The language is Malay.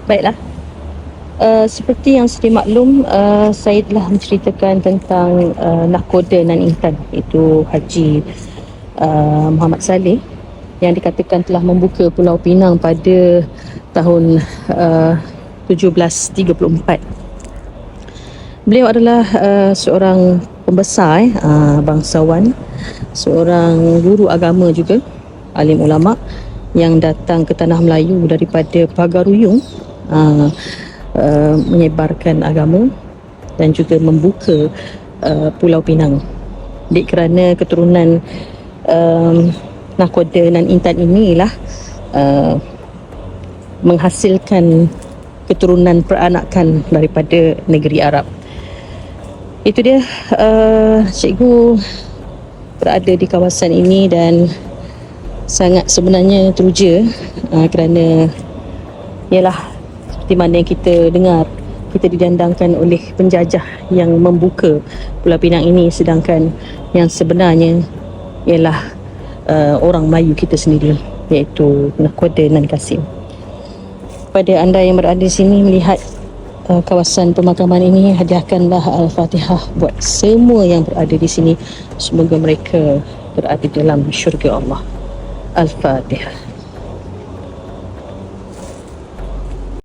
Baiklah. Seperti yang sedia maklum, saya telah menceritakan tentang nahkoda nan intan, iaitu Haji Muhammad Saleh, yang dikatakan telah membuka Pulau Pinang pada tahun 1734. Beliau adalah seorang pembesar, bangsawan, seorang guru agama juga, alim ulama yang datang ke tanah Melayu daripada Pagaruyung, menyebarkan agama dan juga membuka Pulau Pinang. Kerana keturunan nahkoda nan intan inilah menghasilkan keturunan peranakan daripada negeri Arab. Itu dia, cikgu berada di kawasan ini dan sangat sebenarnya teruja kerana ialah seperti mana yang kita dengar, kita didandangkan oleh penjajah yang membuka Pulau Pinang ini, sedangkan yang sebenarnya ialah orang Melayu kita sendiri, iaitu nahkoda Nan Kasim. Kepada anda yang berada di sini melihat kawasan pemakaman ini, hadiahkanlah Al-Fatihah buat semua yang berada di sini. Semoga mereka berada dalam syurga Allah. Al-Fatihah.